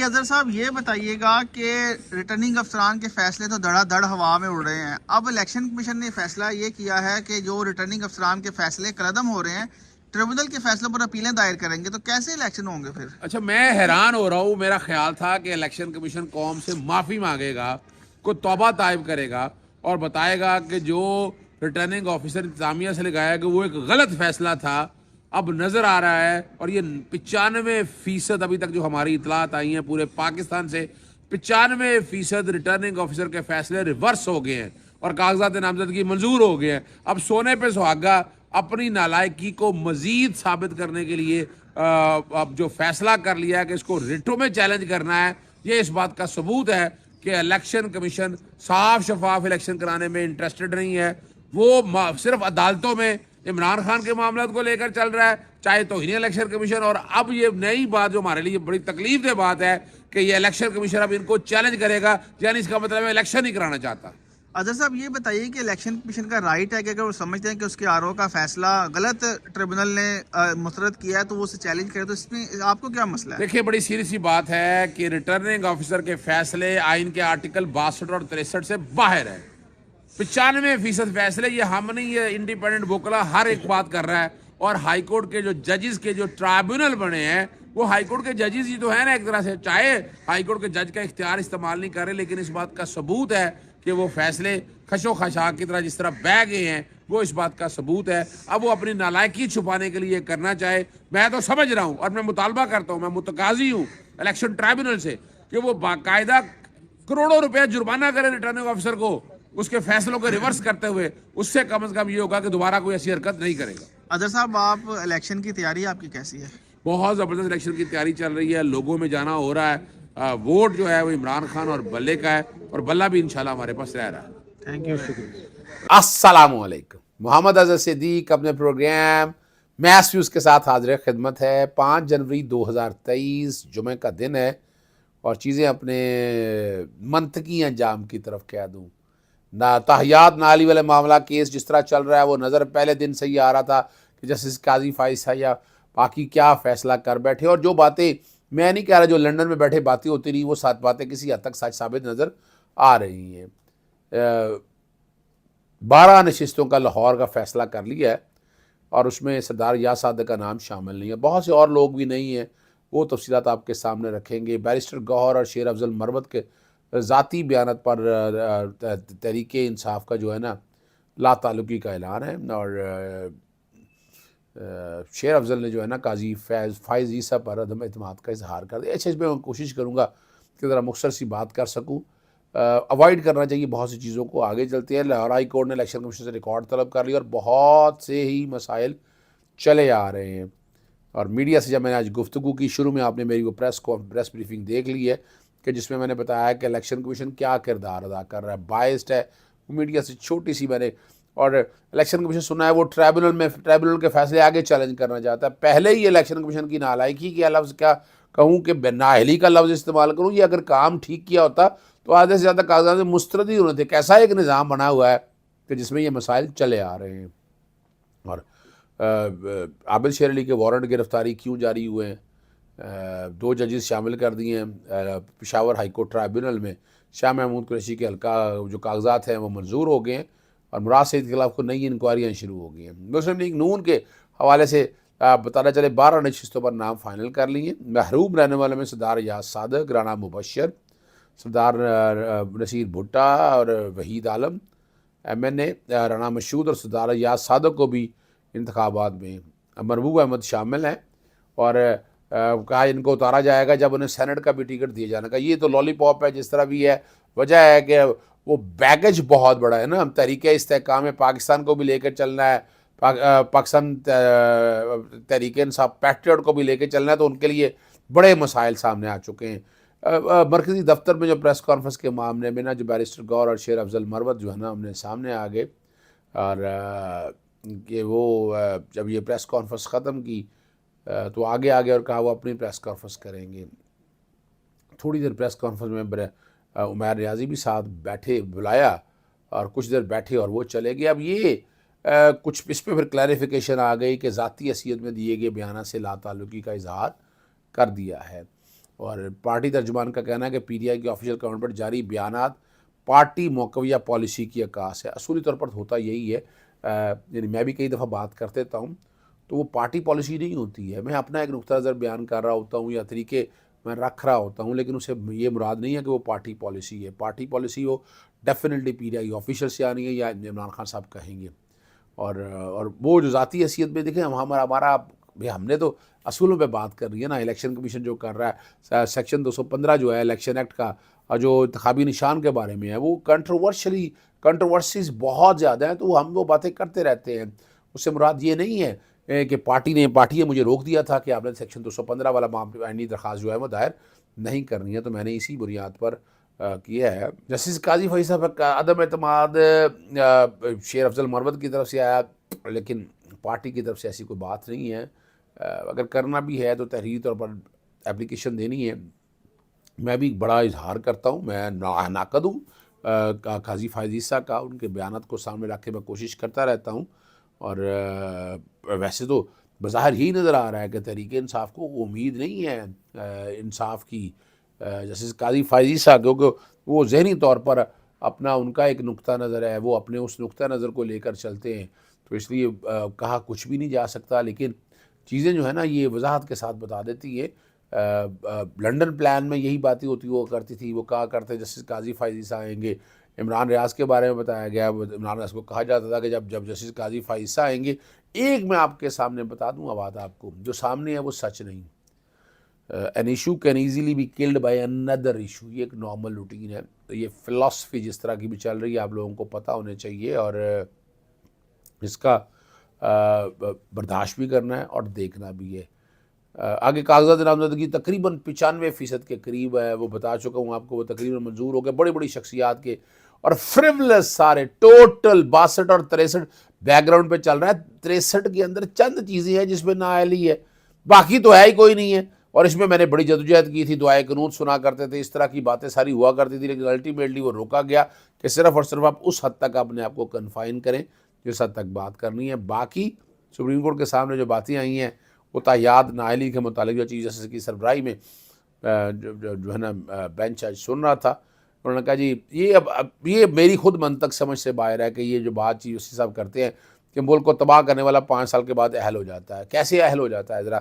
اظہر صاحب یہ بتائیے گا کہ ریٹرننگ افسران کے فیصلے تو دڑا دڑ ہوا میں اڑ رہے ہیں. اب الیکشن کمیشن نے فیصلہ یہ کیا ہے کہ جو ریٹرننگ افسران کے فیصلے کردم ہو رہے ہیں ٹریبونل کے فیصلوں پر اپیلیں دائر کریں گے, تو کیسے الیکشن ہوں گے پھر؟ اچھا, میں حیران ہو رہا ہوں. میرا خیال تھا کہ الیکشن کمیشن قوم سے معافی مانگے گا, کوئی توبہ طائب کرے گا اور بتائے گا کہ جو ریٹرننگ آفیسر انتظامیہ سے لگایا کہ وہ ایک غلط فیصلہ تھا. اب نظر آ رہا ہے, اور یہ 95% ابھی تک جو ہماری اطلاعات آئی ہیں پورے پاکستان سے, 95% ریٹرننگ آفیسر کے فیصلے ریورس ہو گئے ہیں اور کاغذات نامزدگی منظور ہو گئے ہیں. اب سونے پہ سہاگا اپنی نالائکی کو مزید ثابت کرنے کے لیے اب جو فیصلہ کر لیا ہے کہ اس کو ریٹو میں چیلنج کرنا ہے, یہ اس بات کا ثبوت ہے کہ الیکشن کمیشن صاف شفاف الیکشن کرانے میں انٹرسٹڈ نہیں ہے. وہ صرف عدالتوں میں عمران خان کے معاملات کو لے کر چل رہا ہے, چاہے توہین الیکشن کمیشن. اور اب یہ نئی بات جو ہمارے لیے بڑی تکلیف دہ بات ہے کہ یہ الیکشن کمیشن اب ان کو چیلنج کرے گا, یعنی اس کا مطلب ہے الیکشن نہیں کرانا چاہتا. اظہر صاحب یہ بتائیے کہ الیکشن کمیشن کا رائٹ ہے کہ اگر وہ سمجھتے ہیں کہ اس کے آر او کا فیصلہ غلط ٹریبونل نے مسترد کیا ہے تو وہ اسے چیلنج کرے, تو اس میں آپ کو کیا مسئلہ ہے؟ دیکھیں, بڑی سیریس سی بات ہے کہ ریٹرننگ آفیسر کے فیصلے آئین کے آرٹیکل 62 اور 63 سے باہر ہے. 95% فیصلے, یہ ہم نہیں, یہ انڈیپینڈنٹ وکلا ہر ایک بات کر رہا ہے. اور ہائی کورٹ کے جو ججز کے جو ٹرائبیونل بنے ہیں وہ ہائی کورٹ کے ججز ہی تو ہیں نا ایک طرح سے, چاہے ہائی کورٹ کے جج کا اختیار استعمال نہیں کر رہے, لیکن اس بات کا ثبوت ہے کہ وہ فیصلے خشو خشاک کی طرح جس طرح بہ گئے ہیں, وہ اس بات کا ثبوت ہے. اب وہ اپنی نالائکی چھپانے کے لیے کرنا چاہے, میں تو سمجھ رہا ہوں اور میں مطالبہ کرتا ہوں, میں متقاضی ہوں الیکشن ٹرائبیونل سے کہ وہ باقاعدہ کروڑوں روپے جرمانہ کرے ریٹرننگ آفیسر کو اس کے فیصلوں کو ریورس کرتے ہوئے. اس سے کم از کم یہ ہوگا کہ دوبارہ کوئی ایسی حرکت نہیں کرے گا. اظہر صاحب آپ الیکشن کی تیاری آپ کی کیسی ہے؟ بہت زبردست الیکشن کی تیاری چل رہی ہے, لوگوں میں جانا ہو رہا ہے. ووٹ جو ہے وہ عمران خان اور بلے کا ہے, اور بلہ بھی انشاءاللہ ہمارے پاس رہ رہا ہے. تھینک یو, شکریہ. السلام علیکم. محمد اظہر صدیق اپنے پروگرام میس ویوز کے ساتھ حاضر خدمت ہے. 5 جنوری 2023 جمعہ کا دن ہے, اور چیزیں اپنے منطقی انجام کی طرف کہہ دوں. تاحیات نالی والے معاملہ کیس جس طرح چل رہا ہے, وہ نظر پہلے دن سے ہی آ رہا تھا کہ جسٹس قاضی فائز صاحب یا باقی کیا فیصلہ کر بیٹھے, اور جو باتیں میں نہیں کہہ رہا جو لنڈن میں بیٹھے باتیں ہوتی رہی, وہ 7 باتیں کسی حد تک سچ ثابت نظر آ رہی ہیں. 12 نشستوں کا لاہور کا فیصلہ کر لیا ہے, اور اس میں سردار یاس صادق کا نام شامل نہیں ہے. بہت سے اور لوگ بھی نہیں ہیں, وہ تفصیلات آپ کے سامنے رکھیں گے. بیرسٹر گوہر اور شیر افضل مروت کے ذاتی بیانات پر تحریک انصاف کا جو ہے نا لا تعلقی کا اعلان ہے, اور شیر افضل نے جو ہے نا قاضی فائز عیسیٰ پر عدم اعتماد کا اظہار کر دیا. اچھا, اس میں میں کوشش کروں گا کہ ذرا مختصر سی بات کر سکوں. اوائڈ کرنا چاہیے بہت سی چیزوں کو. آگے چلتے ہیں. لاہور ہائی کورٹ نے الیکشن کمیشن سے ریکارڈ طلب کر لیا, اور بہت سے ہی مسائل چلے آ رہے ہیں. اور میڈیا سے جب میں نے آج گفتگو کی, شروع میں آپ نے میری وہ پریس بریفنگ دیکھ لی ہے کہ جس میں نے بتایا کہ الیکشن کمیشن کیا کردار ادا کر رہا ہے, بائسڈ ہے. وہ میڈیا سے چھوٹی سی میں نے, اور الیکشن کمیشن سنا ہے وہ ٹریبونل کے فیصلے آگے چیلنج کرنا چاہتا ہے. پہلے ہی الیکشن کمیشن کی نالائکی کیا لفظ کیا کہوں کہ نااہلی کا لفظ استعمال کروں, یہ اگر کام ٹھیک کیا ہوتا تو آدھے سے زیادہ کاغذات مسترد ہی ہونے تھے. کیسا ایک نظام بنا ہوا ہے کہ جس میں یہ مسائل چلے آ رہے ہیں. اور عابد شیر علی کے وارنٹ گرفتاری کیوں جاری ہوئے ہیں, 2 ججز شامل کر دیے ہیں پشاور ہائی کورٹ ٹرائبیونل میں. شاہ محمود قریشی کے حلقہ جو کاغذات ہیں وہ منظور ہو گئے ہیں, اور مراد سعید کے خلاف کو نئی انکوائریاں شروع ہو گئی ہیں. مسلم لیگ نون کے حوالے سے بتانا چلے 12 نشستوں پر نام فائنل کر لیے. محروم رہنے والے میں سردار یاس صادق, رانا مبشر, سردار نصیر بھٹا اور وحید عالم MNA, رانا مشہود اور سردار یاس صادق کو بھی انتخابات میں مربوب احمد شامل ہیں. اور کہا ان کو اتارا جائے گا جب انہیں سینٹ کا بھی ٹکٹ دیے جانے کا. یہ تو لالی پاپ ہے جس طرح بھی ہے. وجہ ہے کہ وہ بیگج بہت بڑا ہے نا, تحریک استحکام پاکستان کو بھی لے کر چلنا ہے, پاکستان تحریک انصاف پیٹریوٹ کو بھی لے کے چلنا ہے, تو ان کے لیے بڑے مسائل سامنے آ چکے ہیں. مرکزی دفتر میں جو پریس کانفرنس کے معاملے میں نا جو بیرسٹر گور اور شیر افضل مروت جو ہے نا ہم سامنے آ گئے, اور کہ وہ جب یہ پریس کانفرنس ختم کی تو آگے اور کہا وہ اپنی پریس کانفرنس کریں گے. تھوڑی دیر پریس کانفرنس میں عمیر ریاضی بھی ساتھ بیٹھے, بلایا اور کچھ دیر بیٹھے اور وہ چلے گئے. اب یہ کچھ اس پہ پھر کلیریفیکیشن آ گئی کہ ذاتی حیثیت میں دیے گئے بیانات سے لا تعلقی کا اظہار کر دیا ہے. اور پارٹی ترجمان کا کہنا ہے کہ پی ٹی آئی کے آفیشیل اکاؤنٹ پر جاری بیانات پارٹی موقع یا پالیسی کی عکاس ہے. اصولی طور پر ہوتا یہی ہے، یعنی میں بھی کئی دفعہ بات کر دیتا ہوں تو وہ پارٹی پالیسی نہیں ہوتی ہے. میں اپنا ایک نقطہ نظر بیان کر رہا ہوتا ہوں یا طریقے میں رکھ رہا ہوتا ہوں، لیکن اسے یہ مراد نہیں ہے کہ وہ پارٹی پالیسی ہے. پارٹی پالیسی وہ definitely P T I official سے آنی ہے یا عمران خان صاحب کہیں گے. اور وہ جو ذاتی حیثیت میں دیکھیں ہمارا ہم نے تو اصولوں پہ بات کر رہی ہے نا. الیکشن کمیشن جو کر رہا ہے، سیکشن 215 جو ہے الیکشن ایکٹ کا، جو انتخابی نشان کے بارے میں ہے، وہ کنٹروورسیز بہت زیادہ ہیں، تو ہم وہ باتیں کرتے رہتے ہیں. اس سے مراد یہ نہیں ہے کہ پارٹی نے مجھے روک دیا تھا کہ آپ نے سیکشن 215 والا آئینی درخواست جو ہے وہ دائر نہیں کرنی ہے، تو میں نے اسی بنیاد پر کیا ہے. جسٹس قاضی فیض صاحب کا عدم اعتماد شیر افضل مروت کی طرف سے آیا، لیکن پارٹی کی طرف سے ایسی کوئی بات نہیں ہے. اگر کرنا بھی ہے تو تحریری طور پر اپلیکیشن دینی ہے. میں بھی بڑا اظہار کرتا ہوں، میں ناقد ہوں قاضی فائز عیسیٰ کا. ان کے بیانات کو سامنے رکھ کے میں کوشش کرتا رہتا ہوں، اور ویسے تو بظاہر یہی نظر آ رہا ہے کہ تحریک انصاف کو امید نہیں ہے انصاف کی جیسے قاضی فائز عیسیٰ، کیونکہ وہ ذہنی طور پر اپنا ان کا ایک نقطہ نظر ہے، وہ اپنے اس نقطہ نظر کو لے کر چلتے ہیں، تو اس لیے کہا کچھ بھی نہیں جا سکتا. لیکن چیزیں جو ہے نا یہ وضاحت کے ساتھ بتا دیتی ہے. لنڈن پلان میں یہی باتیں ہوتی وہ کرتی تھی، وہ کہا کرتے جسٹس قاضی فائز عیسیٰ آئیں گے. عمران ریاض کے بارے میں بتایا گیا، عمران ریاض کو کہا جاتا تھا کہ جب جسٹس قاضی فائز عیسیٰ آئیں گے. ایک میں آپ کے سامنے بتا دوں بات آپ کو، جو سامنے ہے وہ سچ نہیں. an issue can easily be killed by another issue. یہ ایک نارمل روٹین ہے. یہ فلسفی جس طرح کی بھی چل رہی ہے آپ لوگوں کو پتہ ہونے چاہیے، اور اس کا برداشت بھی کرنا ہے اور دیکھنا بھی ہے. آگے کاغذات نامزدگی تقریباً 95% کے قریب ہے، وہ بتا چکا ہوں آپ کو، وہ تقریباً منظور ہو گئے. بڑی بڑی شخصیات کے اور فریولس سارے ٹوٹل 62 اور 63 بیک گراؤنڈ پہ چل رہا ہے. 63 کے اندر چند چیزیں ہیں جس میں نااہلی ہے، باقی تو ہے ہی کوئی نہیں ہے. اور اس میں میں نے بڑی جدوجہد کی تھی، دعائے قنوت سنا کرتے تھے، اس طرح کی باتیں ساری ہوا کرتی تھی، لیکن الٹیمیٹلی وہ روکا گیا کہ صرف اور صرف آپ اس حد تک اپنے آپ کو کنفائن کریں جس حد تک بات کرنی ہے. باقی سپریم کورٹ کے سامنے جو باتیں آئی ہیں وہ تاحیات نااہلی کے متعلق جو چیز جیسے کی سربراہی میں جو ہے نا بینچ آج سن رہا تھا، انہوں نے کہا جی یہ میری خود منطق سمجھ سے باہر ہے کہ یہ جو بات چیز اسی صاحب کرتے ہیں کہ ملک کو تباہ کرنے والا 5 سال کے بعد اہل ہو جاتا ہے. کیسے اہل ہو جاتا ہے؟ ذرا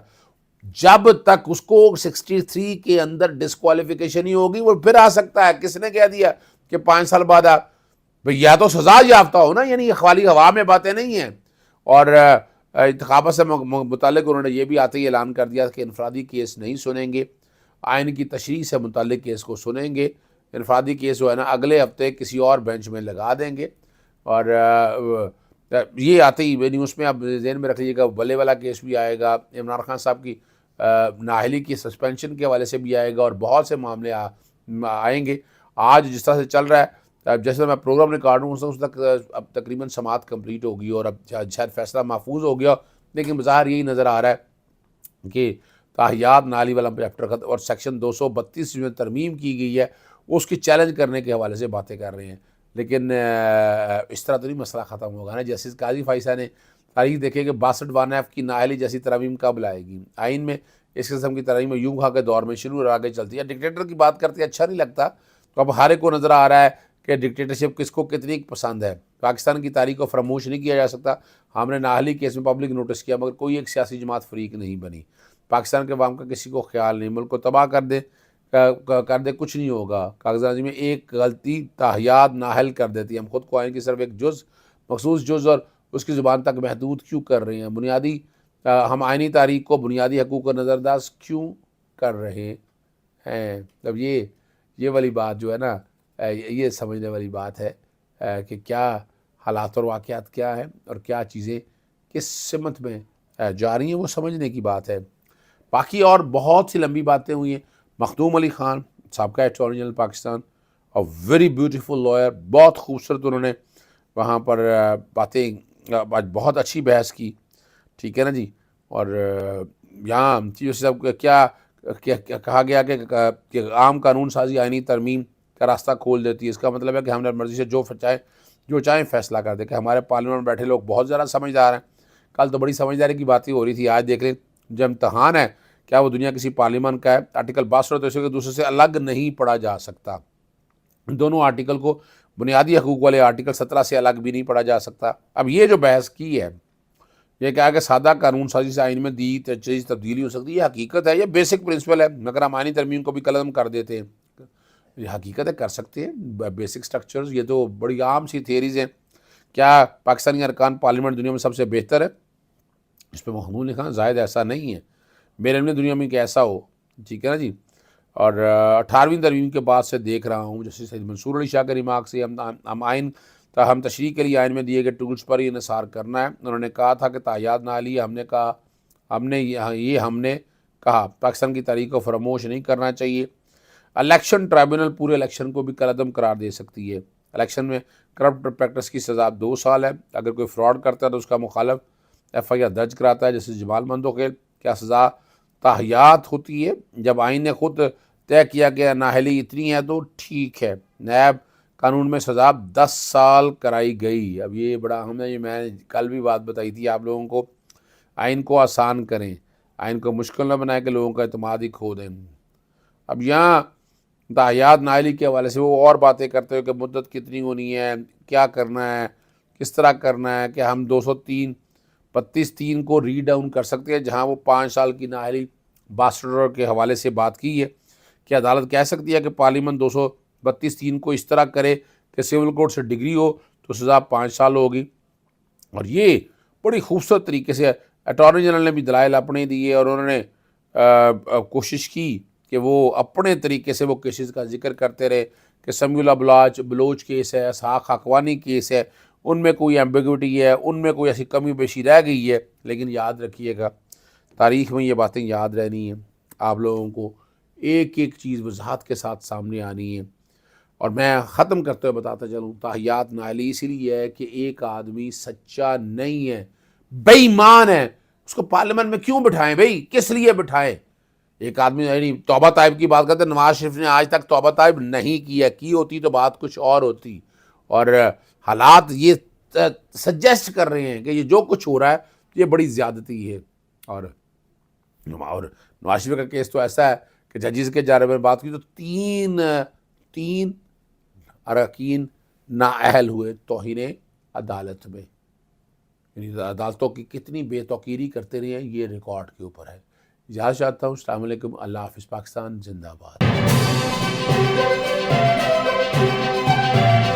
جب تک اس کو 63 کے اندر ڈسکوالیفیکیشن ہی ہوگی وہ پھر آ سکتا ہے. کس نے کہہ دیا کہ 5 سال بعد یا تو سزا یافتہ ہو نا، یعنی خالی ہوا میں باتیں نہیں ہیں. اور انتخابات سے متعلق انہوں نے یہ بھی آتے ہی اعلان کر دیا کہ انفرادی کیس نہیں سنیں گے، آئین کی تشریح سے متعلق کیس کو سنیں گے. انفرادی کیس جو ہے نا اگلے ہفتے کسی اور بینچ میں لگا دیں گے. اور یہ آتے ہی یعنی اس میں آپ ذہن میں رکھ لیجیے گا بلے والا کیس بھی آئے گا، عمران خان صاحب کی نااہلی کی سسپینشن کے حوالے سے بھی آئے گا، اور بہت سے معاملے آئیں گے. آج جس طرح سے چل رہا ہے، جیسے میں پروگرام ریکارڈ ہوں اس تک اب تقریباً سماعت کمپلیٹ ہوگی اور اب شاید فیصلہ محفوظ ہو گیا، لیکن بظاہر یہی نظر آ رہا ہے کہ تاحیات نااہلی والا چیپٹر اور سیکشن 232 میں ترمیم کی گئی ہے وہ اس کی چیلنج کرنے کے حوالے سے باتیں کر رہے ہیں. لیکن اس طرح تو نہیں مسئلہ ختم ہوگا نا. جسٹس قاضی فائز عیسیٰ نے تاریخ دیکھے کہ 62(1)(f) کی نااہلی جیسی ترمیم کب لائے گی. آئین میں اس قسم کی ترمیم یوں کہا کے دور میں شروع اور آگے چلتی ہے. ڈکٹیٹر کی بات کرتے اچھا نہیں لگتا، تو اب ہر ایک کو نظر آ رہا ہے کہ ڈکٹیٹرشپ کس کو کتنی پسند ہے. پاکستان کی تاریخ کو فراموش نہیں کیا جا سکتا. ہم نے نااہلی کیس میں پبلک نوٹس کیا مگر کوئی ایک سیاسی جماعت فریق نہیں بنی. پاکستان کے عوام کا کسی کو خیال نہیں، ملک کو تباہ کر دے کچھ نہیں ہوگا. کاغذات میں ایک غلطی تاحیات نااہل کر دیتی ہے. ہم خود کو آئین کی صرف ایک مخصوص جز اور اس کی زبان تک محدود کیوں کر رہے ہیں؟ ہم آئینی تاریخ کو بنیادی حقوق کو نظر انداز کیوں کر رہے ہیں؟ اب یہ والی بات جو ہے نا یہ سمجھنے والی بات ہے کہ کیا حالات اور واقعات کیا ہیں اور کیا چیزیں کس سمت میں جا رہی ہیں، وہ سمجھنے کی بات ہے. باقی اور بہت سی لمبی باتیں ہوئی ہیں. مخدوم علی خان سابقہ اٹارنی جنرل پاکستان، اور ویری بیوٹیفل لائر، بہت خوبصورت انہوں نے وہاں پر باتیں بہت اچھی بحث کی، ٹھیک ہے نا جی. اور یہاں صاحب کیا کہا گیا کہ عام قانون سازی آئینی ترمیم کا راستہ کھول دیتی ہے. اس کا مطلب ہے کہ ہم نے مرضی سے جو چاہیں فیصلہ کر دیں، کہ ہمارے پارلیمنٹ میں بیٹھے لوگ بہت زیادہ سمجھدار ہیں. کل تو بڑی سمجھداری کی باتیں ہو رہی تھی، آج دیکھ لیں جب امتحان ہے کیا وہ دنیا کسی پارلیمان کا ہے؟ آرٹیکل 62 تو ایک دوسرے سے الگ نہیں پڑھا جا سکتا. دونوں آرٹیکل کو بنیادی حقوق والے آرٹیکل 17 سے الگ بھی نہیں پڑھا جا سکتا. اب یہ جو بحث کی ہے، یہ کہا کہ سادہ قانون سازی سے آئین میں دی چیز تبدیلی ہو سکتی ہے، یہ حقیقت ہے، یہ بیسک پرنسپل ہے. مگر ہم آئینی ترمیم کو بھی قلم کر دیتے ہیں، یہ حقیقت ہے، کر سکتے ہیں. بیسک سٹرکچرز یہ تو بڑی عام سی تھیریز ہیں. کیا پاکستانی ارکان پارلیمنٹ دنیا میں سب سے بہتر ہے؟ اس پہ محمود نے کہا زائد ایسا نہیں ہے، میرے علم دنیا میں کہ ایسا ہو. ٹھیک ہے نا جی. اور 18ویں ترمیم کے بعد سے دیکھ رہا ہوں جیسے سید منصور علی شاہ کے ریمارک سے ہم آئین ہم تشریح کے لیے آئین میں دیے گئے ٹولز پر ہی انحصار کرنا ہے. انہوں نے کہا تھا کہ تاحیات نہ لی، ہم نے کہا پاکستان کی تاریخ کو فراموش نہیں کرنا چاہیے. الیکشن ٹرائبونل پورے الیکشن کو بھی کالعدم قرار دے سکتی ہے. الیکشن میں کرپٹ پریکٹس کی سزا 2 سال ہے. اگر کوئی فراڈ کرتا ہے تو اس کا مخالف FIR درج کراتا ہے، جیسے جمال مندوقیل. کیا سزا تاحیات ہوتی ہے؟ جب آئین نے خود طے کیا کہ نااہلی اتنی ہے تو ٹھیک ہے. نیب قانون میں سزا 10 سال کرائی گئی. اب یہ بڑا اہم ہے، یہ میں نے کل بھی بات بتائی تھی آپ لوگوں کو. آئین کو آسان کریں، آئین کو مشکل نہ بنائیں کہ لوگوں کا اعتماد ہی کھو دیں. اب یہاں تاحیات نااہلی کے حوالے سے وہ اور باتیں کرتے ہو کہ مدت کتنی ہونی ہے، کیا کرنا ہے، کس طرح کرنا ہے. کہ ہم 232(3) کو ری ڈاؤن کر سکتے ہیں، جہاں وہ 5 سال کی نااہلی 62 کے حوالے سے بات کی ہے. کہ عدالت کہہ سکتی ہے کہ پارلیمنٹ 232(3) کو اس طرح کرے کہ سول کوڈ سے ڈگری ہو تو سزا 5 سال ہوگی. اور یہ بڑی خوبصورت طریقے سے اٹارنی جنرل نے بھی دلائل اپنے دیے، اور انہوں نے کوشش کی کہ وہ اپنے طریقے سے وہ کیسز کا ذکر کرتے رہے کہ سمیع اللہ بلوچ کیس ہے، اسحاق حقوانی کیس ہے، ان میں کوئی ایمبیگوٹی ہے، ان میں کوئی ایسی کمی بیشی رہ گئی ہے. لیکن یاد رکھیے گا، تاریخ میں یہ باتیں یاد رہنی ہیں. آپ لوگوں کو ایک ایک چیز وضاحت کے ساتھ سامنے آنی ہے. اور میں ختم کرتے ہوئے بتاتا چلوں، تاحیات نااہلی اسی لیے ہے کہ ایک آدمی سچا نہیں ہے، بے ایمان ہے، اس کو پارلیمنٹ میں کیوں بٹھائیں بھائی؟ کس لیے بٹھائیں؟ ایک آدمی یعنی توبہ طائب کی بات کرتے ہیں، نواز شریف نے آج تک توبہ طائب نہیں کی ہوتی تو بات کچھ اور ہوتی. اور حالات یہ سجیسٹ کر رہے ہیں کہ یہ جو کچھ ہو رہا ہے یہ بڑی زیادتی ہے. اور نواز شریف کا کیس تو ایسا ہے کہ ججز کے بارے میں بات کی تو تین اراکین نااہل ہوئے توہین عدالت میں. یعنی عدالتوں کی کتنی بے توقیری کرتے رہے ہیں، یہ ریکارڈ کے اوپر ہے. اجازت چاہتا ہوں. السلام علیکم. اللہ حافظ. پاکستان زندہ باد.